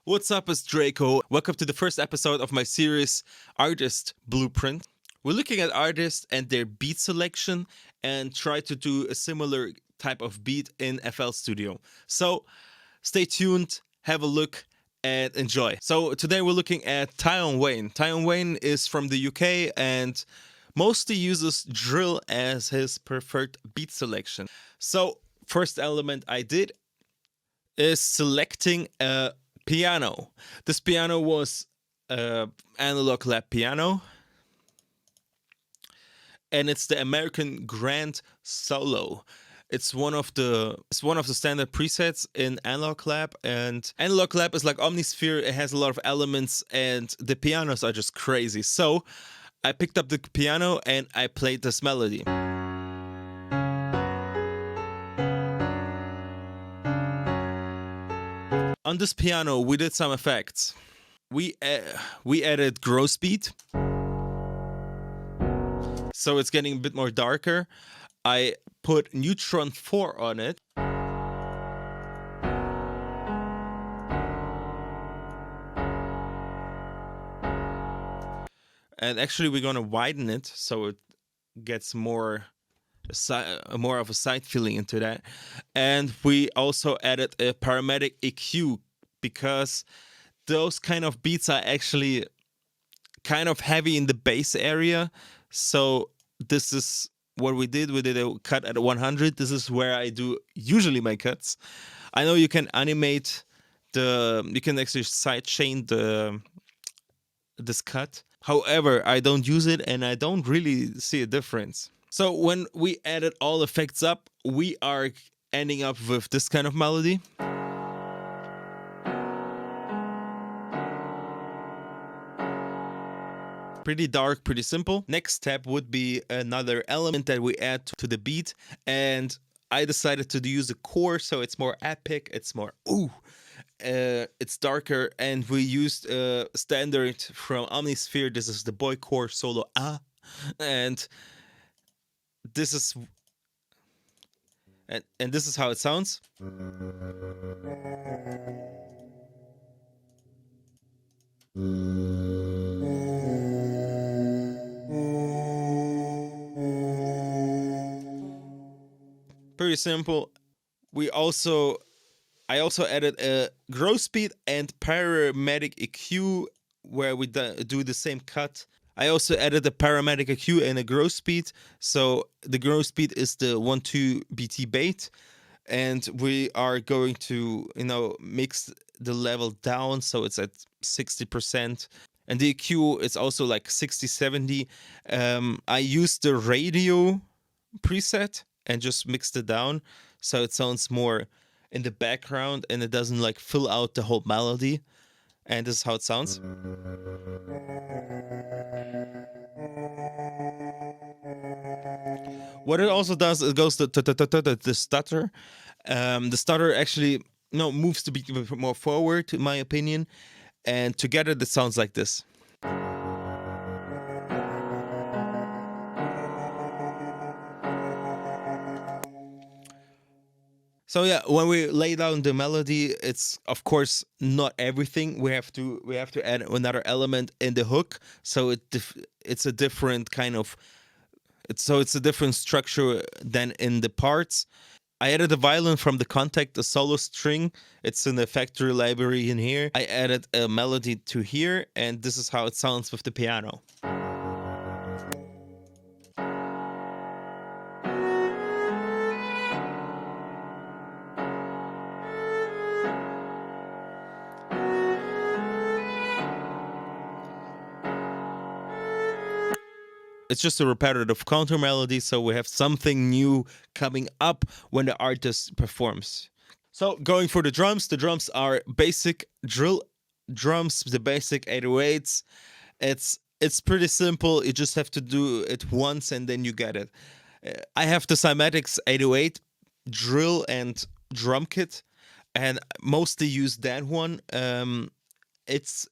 What's up, it's Draco. Welcome to the first episode of my series, Artist Blueprint. We're looking at artists and their beat selection and try to do a similar type of beat in FL Studio. So stay tuned, have a look, and enjoy. So today we're looking at Tion Wayne. Tion Wayne is from the UK and mostly uses drill as his preferred beat selection. So first element I did is selecting a piano. This piano was analog lab piano, and it's the American Grand Solo. It's one of the standard presets in Analog Lab, and Analog Lab is like Omnisphere. It has a lot of elements, and the pianos are just crazy. So I picked up the piano and I played this melody. On this piano, we did some effects. We added gross beat, so it's getting a bit more darker. I put Neutron 4 on it. And actually we're gonna widen it so it gets more of a side feeling into that. And we also added a paramedic EQ because those kind of beats are actually kind of heavy in the bass area. So this is what we did. We did a cut at 100. This is where I do usually my cuts. I know you can animate you can actually sidechain this cut. However, I don't use it and I don't really see a difference. So when we added all effects up, we are ending up with this kind of melody. Pretty dark, pretty simple. Next step would be another element that we add to the beat, and I decided to use a core, so it's more epic, it's more it's darker, and we used a standard from Omnisphere. This is the boy core solo and this is this is how it sounds. Pretty simple. I also added a gross beat and paramedic EQ where we do the same cut. I also added a paramedic EQ and a gross beat. So the gross beat is the 1-2 BT bait, and we are going to mix the level down so it's at 60%. And the EQ is also like 60-70. I used the radio preset and just mixed it down so it sounds more in the background and it doesn't like fill out the whole melody. And this is how it sounds. What it also does, it goes to the stutter. The stutter actually moves to be a bit more forward, in my opinion, and together it sounds like this. So yeah, when we lay down the melody, it's of course not everything. We have to add another element in the hook, so it's a different kind of it's a different structure than in the parts. I added a violin from the Contact, a solo string. It's in the factory library in here. I added a melody to here, and this is how it sounds with the piano. It's just a repetitive counter melody, so we have something new coming up when the artist performs. So going for the drums are basic drill drums, the basic 808s. It's pretty simple. You just have to do it once and then you get it. I have the Cymatics 808 drill and drum kit, and mostly use that one. It's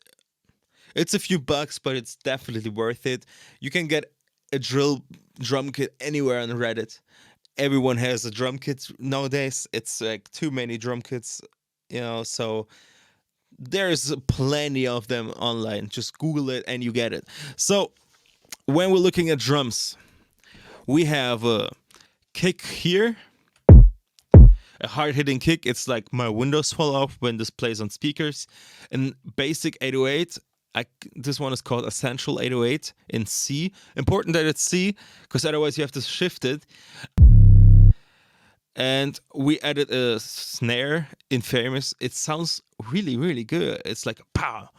a few bucks, but it's definitely worth it. You can get a drill drum kit anywhere on Reddit. Everyone has a drum kit nowadays. It's like too many drum kits, so There's plenty of them online. Just Google it and you get it. So when we're looking at drums, we have a kick here, a hard hitting kick. It's like my windows fall off when this plays on speakers. And basic 808, this one is called Essential 808 in C. Important that it's C, because otherwise you have to shift it. And we added a snare in Famous. It sounds really, really good. It's like pow.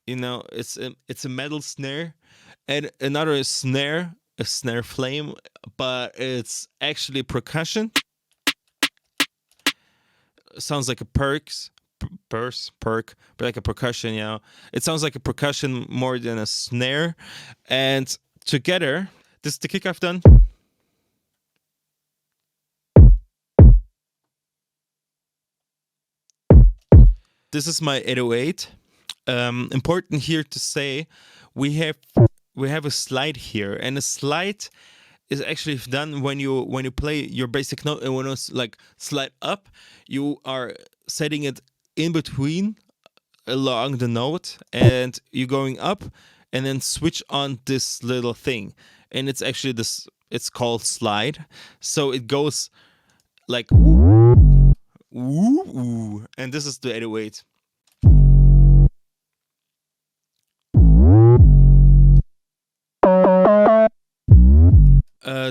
You know, it's a metal snare, and another snare, a snare flame, but it's actually percussion. Sounds like a perk, but like a percussion. You know, it sounds like a percussion more than a snare. And together, this is the kick I've done. This is my 808. Important here to say, we have a slide here, and a slide is actually done when you play your basic note, and when it's like slide up, you are setting it in between along the note, and you're going up, and then switch on this little thing, and it's actually this. It's called slide, so it goes like ooh, and this is the 808.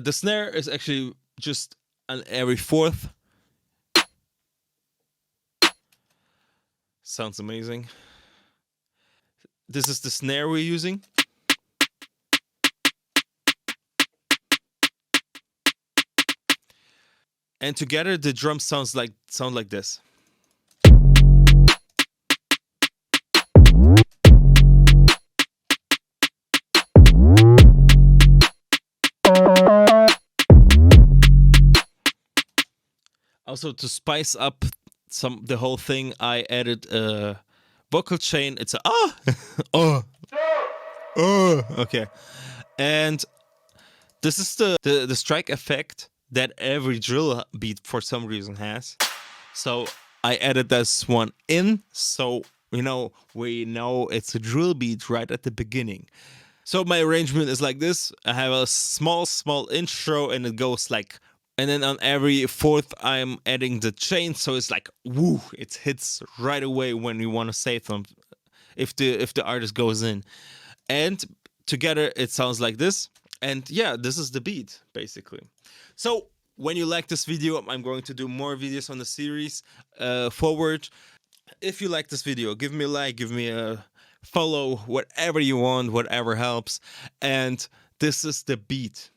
The snare is actually just on every fourth. Sounds amazing. This is the snare we're using. And together the drums sound like this. Also, to spice up the whole thing, I added a vocal chain. It's a oh okay, and this is the strike effect that every drill beat for some reason has. So I added this one in, so we know it's a drill beat right at the beginning. So my arrangement is like this. I have a small intro, and it goes like, and then on every fourth I'm adding the chain, so it's like woo, it hits right away when you want to say them, if the artist goes in, and together it sounds like this. And yeah, this is the beat basically. So when you like this video, I'm going to do more videos on the series forward. If you like this video, give me a like, give me a follow, whatever you want, whatever helps. And this is the beat.